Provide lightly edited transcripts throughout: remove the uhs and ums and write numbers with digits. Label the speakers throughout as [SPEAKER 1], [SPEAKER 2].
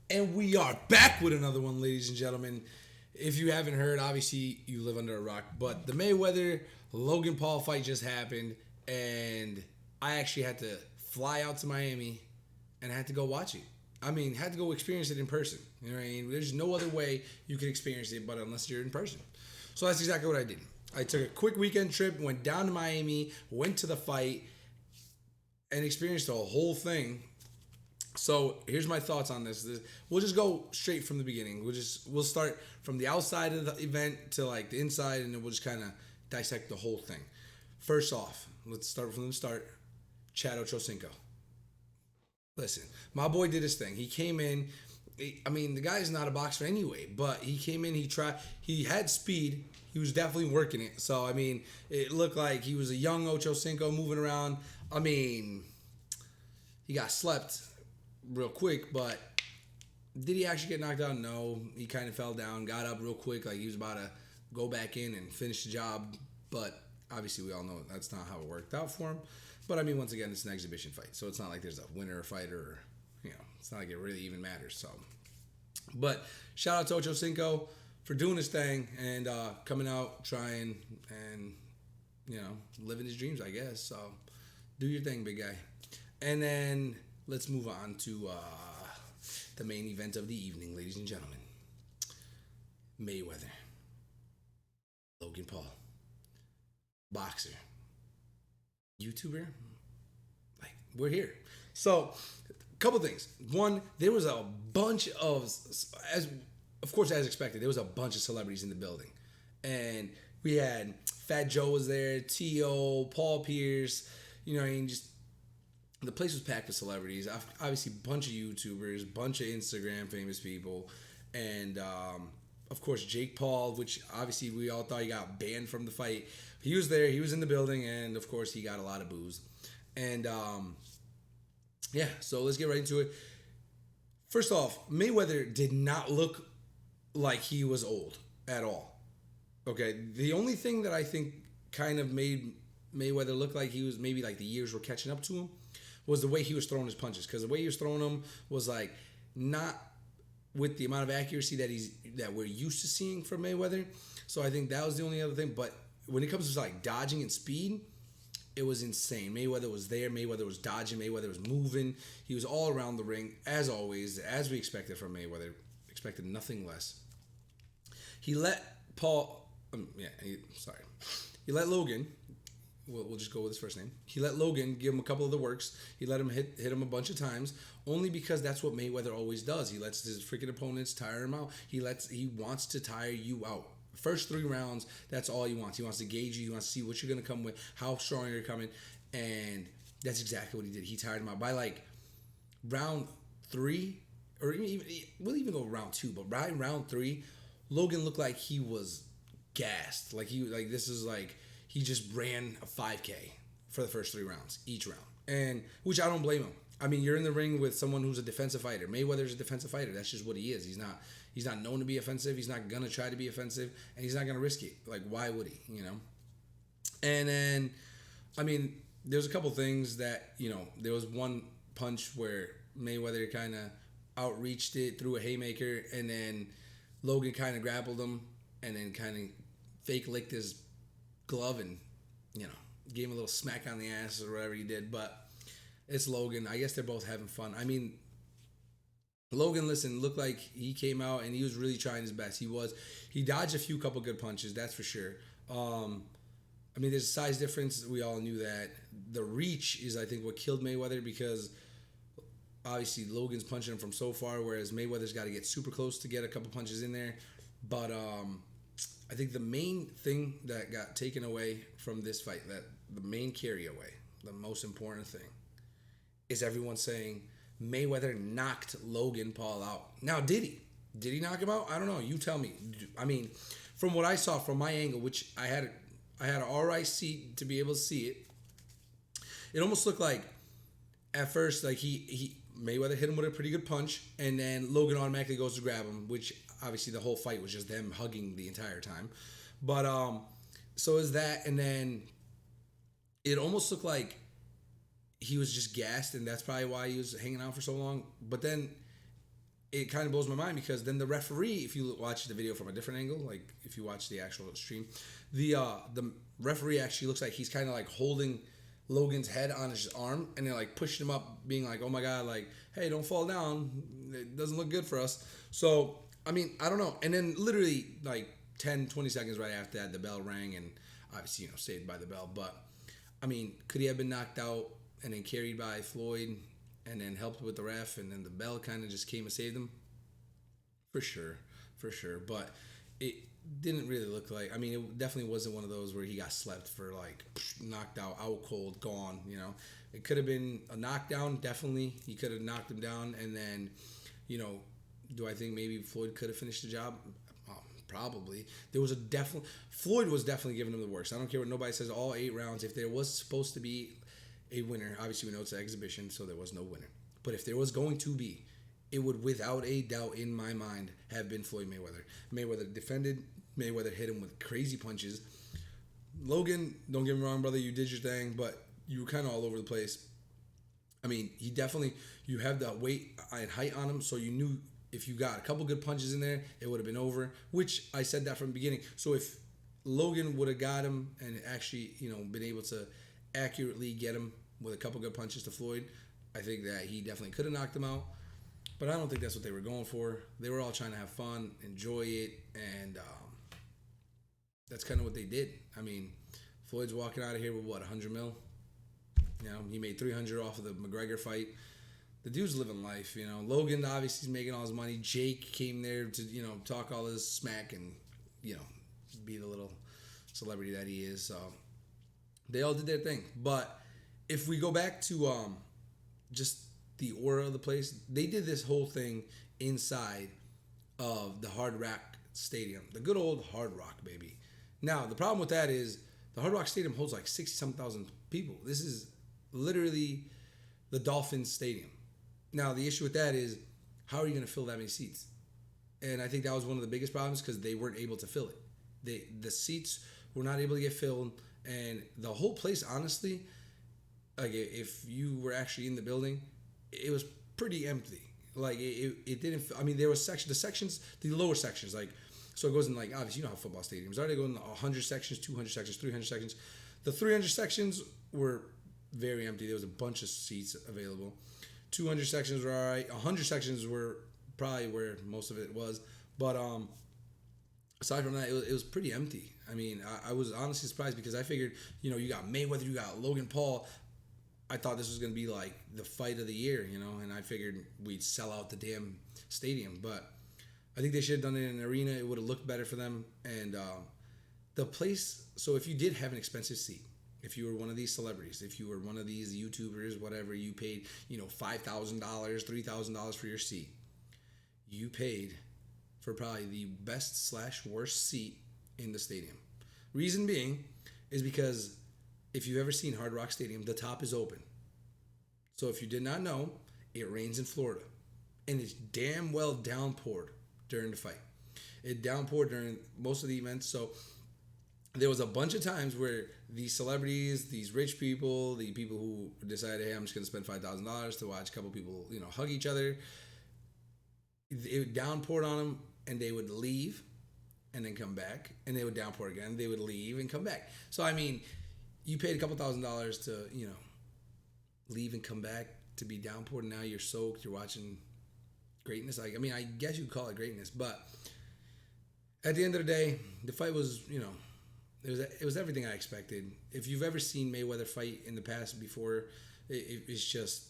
[SPEAKER 1] And we are back with another one, ladies and gentlemen. If you haven't heard, obviously you live under a rock, but the Mayweather Logan Paul fight just happened, and I actually had to fly out to Miami and I had to go watch it. I mean, had to go experience it in person. You know what I mean? There's no other way you can experience it but unless you're in person. So that's exactly what I did. I took a quick weekend trip, went down to Miami, went to the fight, and experienced the whole thing. So here's my thoughts on this. We'll just go straight from the beginning. We'll start from the outside of the event to like the inside, and then we'll just kind of dissect the whole thing. First off, let's start from the start. Chad Ochocinco. Listen, my boy did his thing. He came in. I mean, the guy's not a boxer anyway, but he came in. He tried. He had speed. He was definitely working it. So I mean, it looked like he was a young Ochocinco moving around. I mean, he got slept real quick, but did he actually get knocked out? No. He kind of fell down, got up real quick, like he was about to go back in and finish the job. But obviously, we all know that's not how it worked out for him. But I mean, once again, it's an exhibition fight, so it's not like there's a winner or fighter, or it's not like it really even matters. So, but shout out to Ocho Cinco for doing his thing and coming out, trying, and living his dreams, I guess. So, do your thing, big guy. And then let's move on to the main event of the evening, ladies and gentlemen. Mayweather, Logan Paul, boxer, YouTuber. Like, we're here. So, a couple things. One, there was a bunch of, as of course as expected, there was a bunch of celebrities in the building, and we had Fat Joe was there, T.O., Paul Pierce. Just the place was packed with celebrities. Obviously, a bunch of YouTubers, bunch of Instagram famous people, and of course Jake Paul, which obviously we all thought he got banned from the fight. He was there. He was in the building, and of course he got a lot of booze. And yeah, so let's get right into it. First off, Mayweather did not look like he was old at all. Okay, the only thing that I think kind of made Mayweather look like he was maybe like the years were catching up to him was the way he was throwing his punches, because the way he was throwing them was like not with the amount of accuracy that we're used to seeing from Mayweather. So I think that was the only other thing. But when it comes to like dodging and speed, it was insane. Mayweather was there. Mayweather was dodging. Mayweather was moving. He was all around the ring as always, as we expected from Mayweather. Expected nothing less. He let Paul. Sorry. He let Logan. We'll just go with his first name. He let Logan give him a couple of the works. He let him hit him a bunch of times, only because that's what Mayweather always does. He lets his freaking opponents tire him out. He wants to tire you out. First 3 rounds, that's all he wants. He wants to gauge you. He wants to see what you're gonna come with, how strong you're coming, and that's exactly what he did. He tired him out by like round 3, or even we'll even go round 2, but by round 3, Logan looked like he was gassed. This is like he just ran a 5K for the first 3 rounds, each round. And which I don't blame him. I mean, you're in the ring with someone who's a defensive fighter. Mayweather's a defensive fighter. That's just what he is. He's not known to be offensive. He's not gonna try to be offensive, and he's not gonna risk it. Like, why would he? And then, I mean, there's a couple things that there was one punch where Mayweather kind of outreached it, threw a haymaker, and then Logan kind of grappled him, and then kind of fake licked his glove and gave him a little smack on the ass or whatever he did. But it's Logan. I guess they're both having fun. I mean, Logan, listen, looked like he came out and he was really trying his best. He dodged a couple good punches, that's for sure. I mean, there's a size difference. We all knew that. The reach is, I think, what killed Mayweather, because obviously Logan's punching him from so far, whereas Mayweather's got to get super close to get a couple punches in there. But I think the main thing that got taken away from this fight, that the main carry away, the most important thing, is everyone saying Mayweather knocked Logan Paul out. Now, did he? Did he knock him out? I don't know. You tell me. I mean, from what I saw from my angle, which I had an all right seat to be able to see it, it almost looked like at first like he Mayweather hit him with a pretty good punch, and then Logan automatically goes to grab him, which obviously the whole fight was just them hugging the entire time. But so is that, and then it almost looked like he was just gassed, and that's probably why he was hanging out for so long. But then it kind of blows my mind because then the referee, if you watch the video from a different angle, like if you watch the actual stream, the referee actually looks like he's kind of like holding Logan's head on his arm and then like pushing him up, being like, "Oh my god, like hey, don't fall down. It doesn't look good for us." So I mean, I don't know. And then literally like 10, 20 seconds right after that, the bell rang and obviously saved by the bell. But I mean, could he have been knocked out and then carried by Floyd and then helped with the ref and then the bell kind of just came and saved him? For sure, for sure. But it didn't really look like. I mean, it definitely wasn't one of those where he got slept for like knocked out cold, gone. It could have been a knockdown. Definitely, he could have knocked him down, and then, do I think maybe Floyd could have finished the job? Probably. There was a definitely Floyd was definitely giving him the worst. I don't care what nobody says. All 8 rounds. If there was supposed to be a winner, obviously we know it's an exhibition, so there was no winner. But if there was going to be, it would without a doubt in my mind have been Floyd Mayweather. Mayweather defended. Mayweather hit him with crazy punches. Logan, don't get me wrong, brother, you did your thing, but you were kind of all over the place. I mean, you have the weight and height on him, so you knew if you got a couple good punches in there, it would have been over, which I said that from the beginning. So if Logan would have got him and actually, been able to accurately get him with a couple good punches to Floyd, I think that he definitely could have knocked him out. But I don't think that's what they were going for. They were all trying to have fun, enjoy it, and that's kind of what they did. I mean, Floyd's walking out of here with what, 100 mil? He made 300 off of the McGregor fight. The dude's living life, Logan obviously is making all his money. Jake came there to, talk all his smack and, be the little celebrity that he is. So they all did their thing. But if we go back to just the aura of the place, they did this whole thing inside of the Hard Rock Stadium, the good old Hard Rock, baby. Now, the problem with that is the Hard Rock Stadium holds like 60-some thousand people. This is literally the Dolphins Stadium. Now, the issue with that is, how are you going to fill that many seats? And I think that was one of the biggest problems because they weren't able to fill it. The seats were not able to get filled, and the whole place, honestly, like if you were actually in the building, it was pretty empty. Like it didn't. I mean, there was the lower sections, like so it goes in like obviously you know how football stadiums are. They go in 100 sections, 200 sections, 300 sections. The 300 sections were very empty. There was a bunch of seats available. 200 sections were all right. 100 sections were probably where most of it was. But aside from that, it was pretty empty. I mean, I was honestly surprised because I figured, you got Mayweather, you got Logan Paul. I thought this was going to be like the fight of the year, and I figured we'd sell out the damn stadium. But I think they should have done it in an arena. It would have looked better for them. And the place, so if you did have an expensive seat, if you were one of these celebrities, if you were one of these YouTubers, whatever, you paid, $5,000, $3,000 for your seat. You paid for probably the best/worst seat in the stadium. Reason being is because if you've ever seen Hard Rock Stadium, the top is open. So if you did not know, it rains in Florida. And it's damn well downpoured during the fight. It downpoured during most of the events. So there was a bunch of times where these celebrities, these rich people, the people who decided, hey, I'm just going to spend $5,000 to watch a couple people, hug each other. It downpoured on them, and they would leave and then come back. And they would downpour again. They would leave and come back. So, I mean, you paid a couple $1,000s to, leave and come back to be downpoured. And now you're soaked. You're watching greatness. I mean, I guess you'd call it greatness. But at the end of the day, the fight was, it was everything I expected. If you've ever seen Mayweather fight in the past before, it's just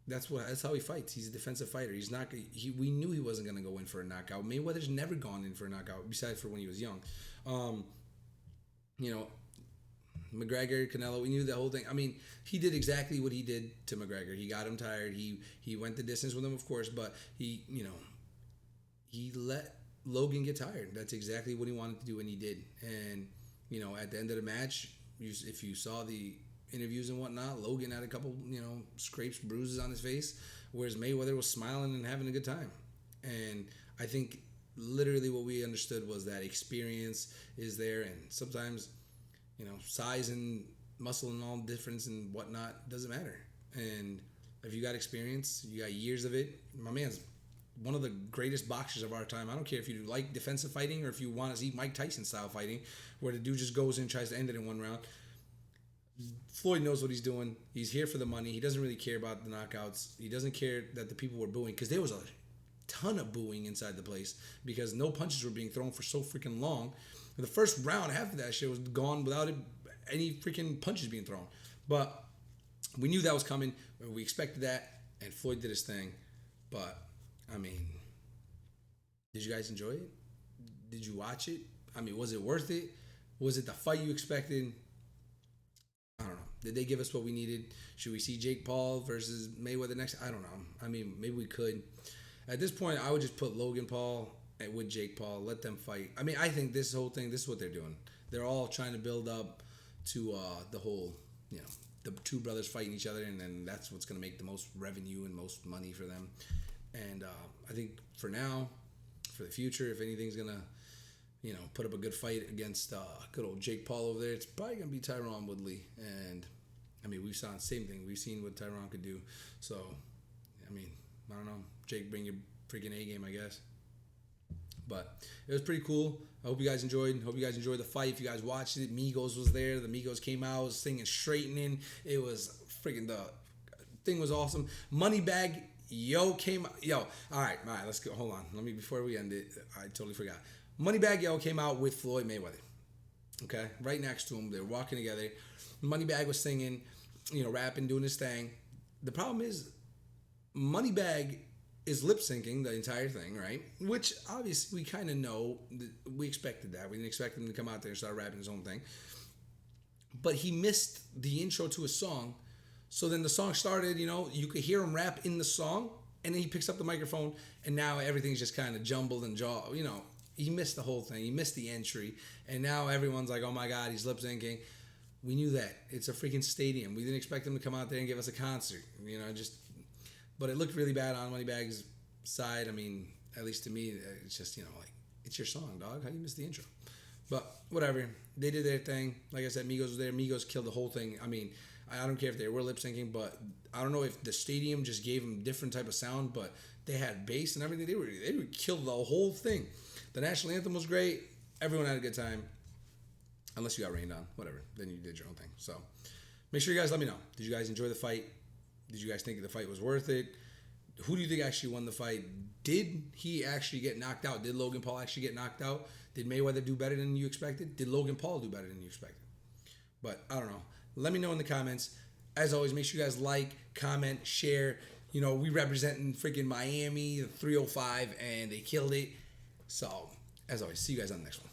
[SPEAKER 1] that's how he fights. He's a defensive fighter. We knew he wasn't going to go in for a knockout. Mayweather's never gone in for a knockout besides for when he was young. McGregor, Canelo, we knew the whole thing. I mean, he did exactly what he did to McGregor. He got him tired. He went the distance with him, of course, but he let Logan get tired. That's exactly what he wanted to do, and he did. And at the end of the match, if you saw the interviews and whatnot, Logan had a couple, scrapes, bruises on his face, whereas Mayweather was smiling and having a good time. And I think literally what we understood was that experience is there, and sometimes, size and muscle and all difference and whatnot doesn't matter. And if you got experience, you got years of it. My man's one of the greatest boxers of our time. I don't care if you like defensive fighting or if you want to see Mike Tyson style fighting, where the dude just goes in and tries to end it in one round. Floyd knows what he's doing. He's here for the money. He doesn't really care about the knockouts. He doesn't care that the people were booing, because there was a ton of booing inside the place because no punches were being thrown for so freaking long. The first round, half of that shit was gone without any freaking punches being thrown. But we knew that was coming. We expected that, and Floyd did his thing. But I mean, did you guys enjoy it? Did you watch it? I mean, was it worth it? Was it the fight you expected? I don't know. Did they give us what we needed? Should we see Jake Paul versus Mayweather next? I don't know. I mean, maybe we could. At this point, I would just put Logan Paul with Jake Paul. Let them fight. I mean, I think this whole thing, this is what they're doing. They're all trying to build up to the whole, the two brothers fighting each other, and then that's what's going to make the most revenue and most money for them. And I think for now, for the future, if anything's going to, put up a good fight against good old Jake Paul over there, it's probably going to be Tyron Woodley. And, I mean, we've seen the same thing. We've seen what Tyron could do. So, I mean, I don't know. Jake, bring your freaking A game, I guess. But it was pretty cool. I hope you guys enjoyed. Hope you guys enjoyed the fight. If you guys watched it, Migos was there. The Migos came out, was singing Straightening. It was freaking, the thing was awesome. Moneybag Yo came out. Yo, all right, let's go. Hold on. Before we end it, I totally forgot. Moneybag Yo came out with Floyd Mayweather. Okay, right next to him. They were walking together. Moneybag was singing, rapping, doing his thing. The problem is, Moneybag is lip syncing the entire thing, right? Which obviously we kind of know. We expected that. We didn't expect him to come out there and start rapping his own thing. But he missed the intro to his song. So then the song started, you could hear him rap in the song, and then he picks up the microphone, and now everything's just kind of jumbled and he missed the whole thing. He missed the entry, and now everyone's like, oh my God, he's lip syncing. We knew that. It's a freaking stadium. We didn't expect him to come out there and give us a concert, but it looked really bad on Moneybag's side. I mean, at least to me, it's just, it's your song, dog. How do you miss the intro? But whatever. They did their thing. Like I said, Migos was there. Migos killed the whole thing. I mean, I don't care if they were lip syncing, but I don't know if the stadium just gave them different type of sound, but they had bass and everything. They would kill the whole thing. The national anthem was great. Everyone had a good time. Unless you got rained on. Whatever. Then you did your own thing. So make sure you guys let me know. Did you guys enjoy the fight? Did you guys think the fight was worth it? Who do you think actually won the fight? Did he actually get knocked out? Did Logan Paul actually get knocked out? Did Mayweather do better than you expected? Did Logan Paul do better than you expected? But I don't know. Let me know in the comments. As always, make sure you guys like, comment, share. We representing freaking Miami, the 305, and they killed it. So, as always, see you guys on the next one.